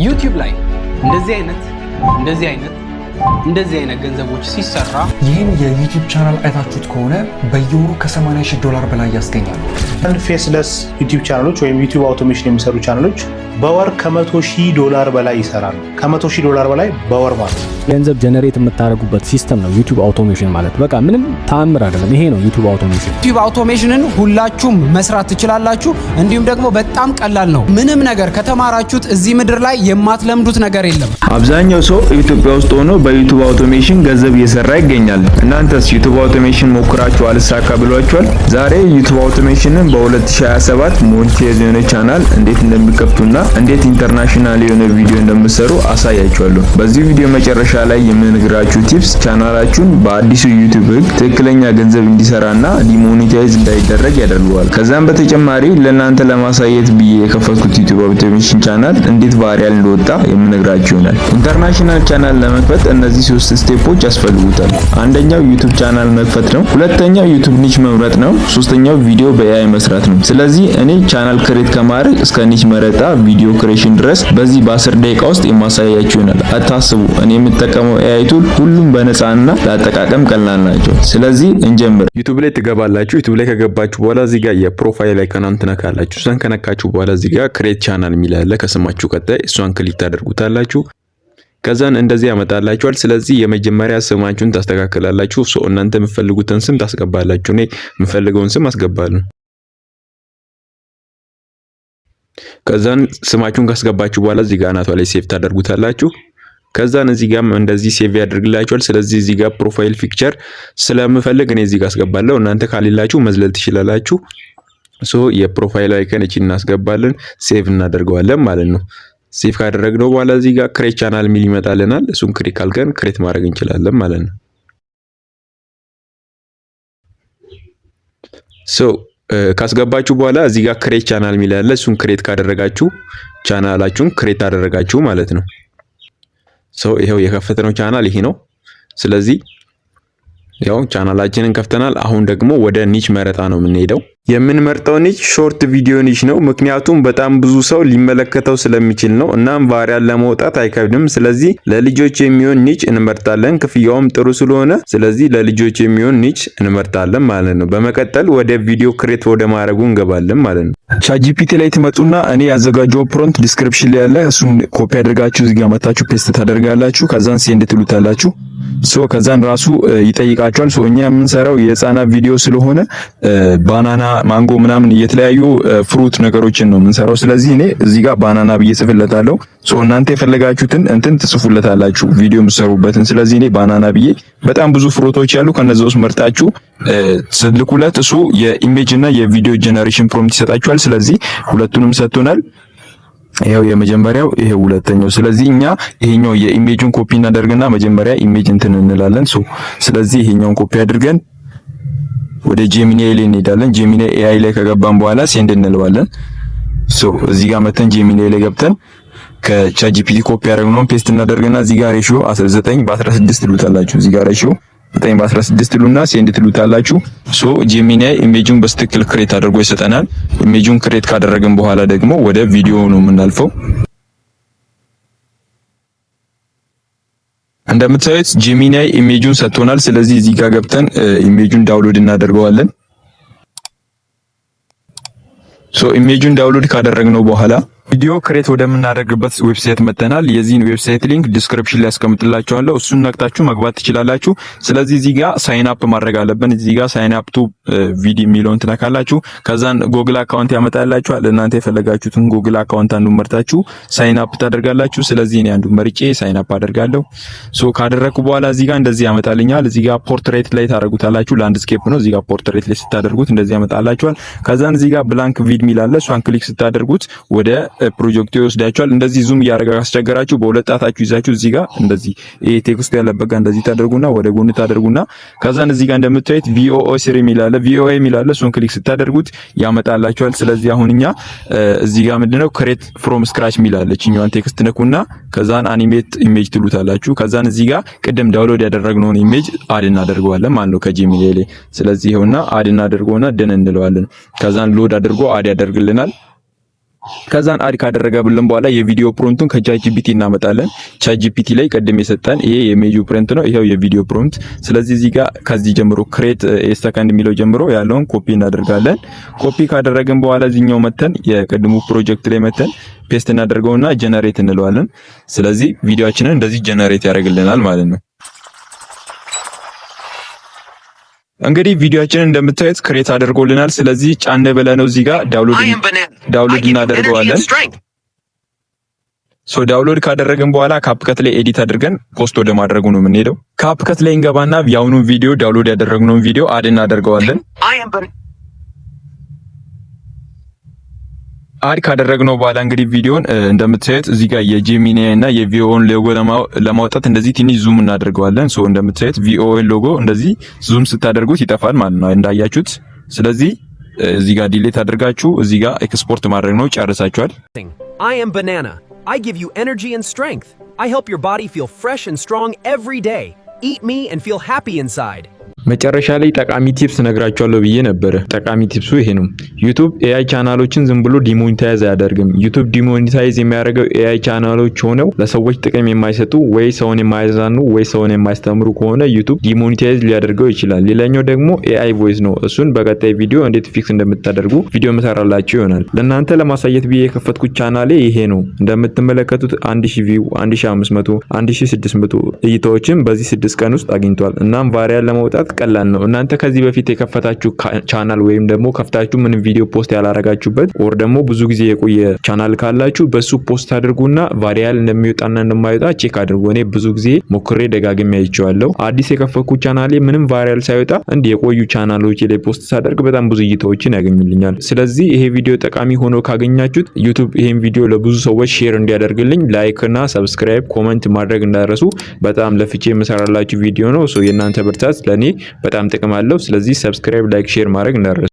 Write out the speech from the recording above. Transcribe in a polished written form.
ዩቲዩብ ላይ እንደዚህ አይነት ገንዘቦች ሲሰራ ይህን የዩቲዩብ ቻናል አይታችሁት ከሆነ በየወሩ $80,000 በላይ ያስገኛሉ። ፌስለስ ዩቲዩብ ቻናሎች ወይም ዩቲዩብ አውቶሜሽን የሚሰሩ ቻናሎች በወር $100,000 በላይ ይሰራሉ። $100,000 በላይ በወር ማለት ገንዘብ ጀነሬት የምታደርጉበት ሲስተም ነው ዩቲዩብ አውቶሜሽን ማለት። በቃ ምንም ተአምር አይደለም። ይሄ ነው ዩቲዩብ አውቶሜሽን። ዩቲዩብ አውቶሜሽንን ሁላችሁም መስራት ትችላላችሁ። እንዲሁም ደግሞ በጣም ቀላል ነው። ምንም ነገር ከተማራችሁት እዚህ ምድር ላይ የማትለምዱት ነገር የለም። አብዛኛው ሰው ኢትዮጵያ ውስጥ ሆኖ በዩቲዩብ አውቶሜሽን ገንዘብ እየሰራ ይገኛል። እናንተስ ዩቲዩብ አውቶሜሽን ሞክራችሁ አልሳካ ብሏችኋል? ዛሬ ዩቲዩብ አውቶሜሽንን በ2027 ሞኔታይዝ የሆነ ቻናል እንዴት እንደሚከፍቱና እንዴት ኢንተርናሽናል የሆነ ቪዲዮ እንደምትሰሩ አሳያችኋለሁ። በዚህ ቪዲዮ መጨረሻ ላይ የምነግራችሁ ቲፕስ ቻናላችሁን በአዲሱ ዩቲዩብ ህግ ትክክለኛ ገንዘብ እንዲሰራና ዲሞኔታይዝ እንዳይደረግ ያደርገዋል። ከዛም በተጨማሪ ለእናንተ ለማሳየት ብዬ የከፈትኩት ዩቲዩብ አውቶሜሽን ቻናል እንዴት ቫይራል እንደወጣ የምነግራችሁ ይሆናል። ኢንተርናሽናል ቻናል ለመክፈት እነዚህ 3 ስቴፖች ያስፈልጉታል። አንደኛው ዩቲዩብ ቻናል መክፈት ነው። ሁለተኛው ዩቲዩብ ኒች መምረጥ ነው። ሶስተኛው ቪዲዮ በኤአይ መስራት ነው። ስለዚህ እኔ ቻናል ክሬት ከማድረግ እስከ ኒች መረጣ ቪዲዮ ክሬሽን ድረስ በዚህ በ10 ደቂቃ ውስጥ የማሳያችሁ ይሆናል። አታስቡ፣ እኔ የምጠቀመው ኤአይ ቱል ሁሉም በነፃና ለአጠቃቀም ቀላል ናቸው። ስለዚህ እንጀምር። ዩቲዩብ ላይ ትገባላችሁ። ዩቲዩብ ላይ ከገባችሁ በኋላ እዚህ ጋር የፕሮፋይል አይኮን ትነካላችሁ። እሷን ከነካችሁ በኋላ እዚህ ጋር ክሬት ቻናል የሚል አለ ከስማችሁ ቀጣይ እሷን ክሊክ ታደርጉታላችሁ። ከዛን እንደዚህ ያመጣላችኋል። ስለዚህ የመጀመሪያ ስማችሁን ታስተካክላላችሁ። እናንተ የምትፈልጉትን ስም ታስገባላችሁ። እኔ የምፈልገውን ስም አስገባለሁ። ከዛን ስማችሁን ካስገባችሁ በኋላ እዚህ ጋር አናቷ ላይ ሴቭ ታደርጉታላችሁ። ከዛን እዚህ ጋር እንደዚህ ሴቭ ያደርግላችኋል። ስለዚህ እዚህ ጋር ፕሮፋይል ፒክቸር ስለምፈልግ እኔ እዚህ ጋር አስገባለሁ። እናንተ ካሌላችሁ መዝለል ትችላላችሁ። የፕሮፋይል አይከን እቺን እናስገባለን፣ ሴቭ እናደርገዋለን ማለት ነው። ሴቭ ካደረግነው በኋላ እዚህ ጋር ክሬት ቻናል ሚል ይመጣልናል። እሱን ክሊክ አድርገን ክሬት ማድረግ እንችላለን ማለት ነው። ካስገባችሁ በኋላ እዚህ ጋር ክሬት ቻናል ሚል ያለ እሱን ክሬት ካደረጋችሁ ቻናላችሁን ክሬት አደረጋችሁ ማለት ነው። ይሄው የከፈተነው ቻናል ይሄ ነው። ስለዚህ ያው ቻናላችንን ከፍተናል። አሁን ደግሞ ወደ ኒች መረጣ ነው የምንሄደው። የምንመርጠው ኒች ሾርት ቪዲዮ ኒች ነው። ምክንያቱም በጣም ብዙ ሰው ሊመለከተው ስለሚችል ነው። እናም ቫይራል ለመውጣት አይከብድም። ስለዚህ ለልጆች የሚሆን ኒች እንመርጣለን። ክፍያውም ጥሩ ስለሆነ ስለዚህ ለልጆች የሚሆን ኒች እንመርጣለን ማለት ነው። በመቀጠል ወደ ቪዲዮ ክሬት ወደ ማድረጉ እንገባለን ማለት ነው። ቻትጂፒቲ ላይ ትመጡና እኔ ያዘጋጀው ፕሮምፕት ዲስክሪፕሽን ላይ ያለ እሱን ኮፒ አድርጋችሁ እዚህ ጋር መታችሁ ፔስት ታደርጋላችሁ። ከዛን ሴንድ ትሉታላችሁ። ከዛን ራሱ ይጠይቃችኋል። እኛ የምንሰራው የህፃናት ቪዲዮ ስለሆነ ባናና፣ ማንጎ ምናምን የተለያዩ ፍሩት ነገሮችን ነው የምንሰራው። ስለዚህ እኔ እዚህ ጋር ባናና ብዬ ጽፍለታለሁ። እናንተ የፈለጋችሁትን እንትን ትጽፉለታላችሁ ቪዲዮ የምትሰሩበትን። ስለዚህ እኔ ባናና ብዬ በጣም ብዙ ፍሩቶች ያሉ ከነዛ ውስጥ መርጣችሁ ስልኩለት እሱ የኢሜጅ እና የቪዲዮ ጀነሬሽን ፕሮምፕት ይሰጣችኋል። ስለዚህ ሁለቱንም ሰጥቶናል። ይሄው የመጀመሪያው ይሄው ሁለተኛው። ስለዚህ እኛ ይሄኛው የኢሜጁን ኮፒ እናደርግና መጀመሪያ ኢሜጅ እንትን እንላለን። ስለዚህ ይሄኛውን ኮፒ አድርገን ወደ ጄሚናይ ላይ እንሄዳለን። ጄሚናይ ኤአይ ላይ ከገባን በኋላ ሴንድ እንለዋለን። እዚህ ጋር መተን ጄሚናይ ላይ ገብተን ከቻትጂፒቲ ኮፒ ያደረግነውን ፔስት እናደርግና እዚህ ጋር ሬሺዮ 19:16 ትሉታላችሁ። እዚህ ጋር ሬሺዮ 9:16 ትሉና ሴንድ ትሉታላችሁ። ጄሚናይ ኢሜጁን በስትክክል ክሬት አድርጎ ይሰጠናል። ኢሜጁን ክሬት ካደረግን በኋላ ደግሞ ወደ ቪዲዮ ነው የምናልፈው። እንደምታዩት ጄሚናይ ኢሜጁን ሰጥቶናል። ስለዚህ እዚህ ጋር ገብተን ኢሜጁን ዳውንሎድ እናደርገዋለን። ኢሜጁን ዳውንሎድ ካደረግነው በኋላ ቪዲዮ ክሬት ወደምናደርግበት ዌብሳይት መተናል። የዚህን ዌብሳይት ሊንክ ዲስክሪፕሽን ላይ ያስቀምጥላችኋለሁ። እሱን ነክታችሁ መግባት ትችላላችሁ። ስለዚህ እዚህ ጋር ሳይን አፕ ማድረግ አለብን። እዚህ ጋር ሳይን አፕ ቱ ቪዲ የሚለውን ትነካላችሁ። ከዛን ጉግል አካውንት ያመጣላችኋል። እናንተ የፈለጋችሁትን ጉግል አካውንት አንዱን መርጣችሁ ሳይን አፕ ታደርጋላችሁ። ስለዚህ እኔ አንዱን መርጬ ሳይን አፕ አደርጋለሁ። ካደረኩ በኋላ እዚህ ጋር እንደዚህ ያመጣልኛል። እዚህ ጋር ፖርትሬት ላይ ታደርጉታላችሁ። ላንድስኬፕ ነው። እዚህ ጋር ፖርትሬት ላይ ስታደርጉት እንደዚህ ያመጣላችኋል። ከዛን እዚህ ጋር ብላንክ ቪድ ሚላለ እሷን ክሊክ ስታደርጉት ወደ ፕሮጀክቱ ይወስዳችኋል። እንደዚህ ዙም እያደረጋ አስቸገራችሁ በሁለት ጣታችሁ ይዛችሁ እዚህ ጋር እንደዚህ ይሄ ቴክስቱ ያለበት ጋር እንደዚህ ታደርጉና ወደ ጎን ታደርጉና ከዛን እዚህ ጋር እንደምታዩት VOO3 የሚላለ VOA የሚላለ እሱን ክሊክ ስታደርጉት ያመጣላችኋል። ስለዚህ አሁን እኛ እዚህ ጋር ምንድነው ክሬት ፍሮም ስክራች የሚላለ እኛን ቴክስት ነኩና ከዛን አኒሜት ኢሜጅ ትሉታላችሁ። ከዛን እዚህ ጋር ቅድም ዳውንሎድ ያደረግነውን ኢሜጅ አድ እናደርገዋለን ማለት ነው ከጄሚናይ ላይ። ስለዚህ ይሄውና አድ እናደርገውና ደን እንለዋለን። ከዛን ሎድ አድርጎ አድ ያደርግልናል። ከዛን አድ ካደረገብልን በኋላ የቪዲዮ ፕሮምፕቱን ከቻትጂፒቲ እናመጣለን። ቻትጂፒቲ ላይ ቀደም የሰጠን ይሄ የኢሜጅ ፕሪንት ነው፣ ይሄው የቪዲዮ ፕሮምፕት። ስለዚህ እዚህ ጋር ከዚህ ጀምሮ ክሬት ሰከንድ የሚለው ጀምሮ ያለውን ኮፒ እናደርጋለን። ኮፒ ካደረግን በኋላ እዚህኛው መተን የቀድሞ ፕሮጀክት ላይ መተን ፔስት እናደርገውና ጀነሬት እንለዋለን። ስለዚህ ቪዲዮአችንን እንደዚህ ጀነሬት ያደርግልናል ማለት ነው። እንግዲህ ቪዲዮአችንን እንደምታዩት ክሬት አድርጎልናል። ስለዚህ ጫን ብለነው እዚህ ጋር ዳውንሎድ እናደርገዋለን። ዳውንሎድ ካደረግን በኋላ ካፕከት ላይ ኤዲት አድርገን ፖስት ወደ ማድረጉ ነው የምንሄደው። ካፕከት ላይ እንገባና ያውኑን ቪዲዮ ዳውንሎድ ያደረግነውን ቪዲዮ አድ እናደርገዋለን። አድ ካደረግነው በኋላ እንግዲህ ቪዲዮን እንደምታዩት እዚህ ጋር የጄሚኒ እና የቪኦኤን ሎጎ ለማውጣት እንደዚህ ትንሽ ዙም እናደርገዋለን። እንደምታዩት ቪኦኤን ሎጎ እንደዚህ ዙም ስታደርጉት ይጠፋል ማለት ነው እንዳያችሁት። ስለዚህ እዚህ ጋር ዲሌት አድርጋችሁ እዚህ ጋር ኤክስፖርት ማድረግ ነው። ጨርሳችኋል። I am banana. I give you energy and strength. I help your body feel fresh and strong every day. Eat me and feel happy inside. መጨረሻ ላይ ጠቃሚ ቲፕስ ነግራችኋለሁ ብዬ ነበር። ጠቃሚ ቲፕሱ ይሄ ነው። ዩቲዩብ ኤአይ ቻናሎችን ዝም ብሎ ዲሞኔታይዝ አያደርግም። ዩቲዩብ ዲሞኔታይዝ የሚያደርገው ኤአይ ቻናሎች ሆነው ለሰዎች ጥቅም የማይሰጡ ወይ ሰውን የማያዛኑ ወይ ሰውን የማያስተምሩ ከሆነ ዩቲዩብ ዲሞኔታይዝ ሊያደርገው ይችላል። ሌላኛው ደግሞ ኤአይ ቮይስ ነው። እሱን በቀጣይ ቪዲዮ እንዴት ፊክስ እንደምታደርጉ ቪዲዮ መሰራላችሁ ይሆናል። ለእናንተ ለማሳየት ብዬ የከፈትኩት ቻናሌ ይሄ ነው። እንደምትመለከቱት 1000 ቪው፣ 1500፣ 1600 እይታዎችን በዚህ 6 ቀን ውስጥ አግኝቷል። እናም ቫሪያል ለማውጣት ቀላል ነው። እናንተ ከዚህ በፊት የከፈታችሁ ቻናል ወይም ደግሞ ከፍታችሁ ምንም ቪዲዮ ፖስት ያላረጋችሁበት ኦር ደግሞ ብዙ ጊዜ የቆየ ቻናል ካላችሁ በሱ ፖስት አድርጉና ቫሪያል እንደሚወጣና እንደማይወጣ ቼክ አድርጉ። እኔ ብዙ ጊዜ ሞክሬ ደጋግሜ አይቼዋለሁ። አዲስ የከፈትኩት ቻናሌ ምንም ቫሪያል ሳይወጣ እንደ የቆዩ ቻናሎች ላይ ፖስት ሳደርግ በጣም ብዙ እይታዎችን ያገኙልኛል። ስለዚህ ይሄ ቪዲዮ ጠቃሚ ሆኖ ካገኛችሁት ዩቲዩብ ይሄን ቪዲዮ ለብዙ ሰዎች ሼር እንዲያደርግልኝ ላይክ እና ሰብስክራይብ ኮሜንት ማድረግ እንዳረሱ። በጣም ለፍቼ የምሰራላችሁ ቪዲዮ ነው። የእናንተ ብርታት ለኔ በጣም ጥቅም አለው። ስለዚህ ሰብስክራይብ፣ ላይክ፣ ሼር ማድረግ እንዳትረሱ።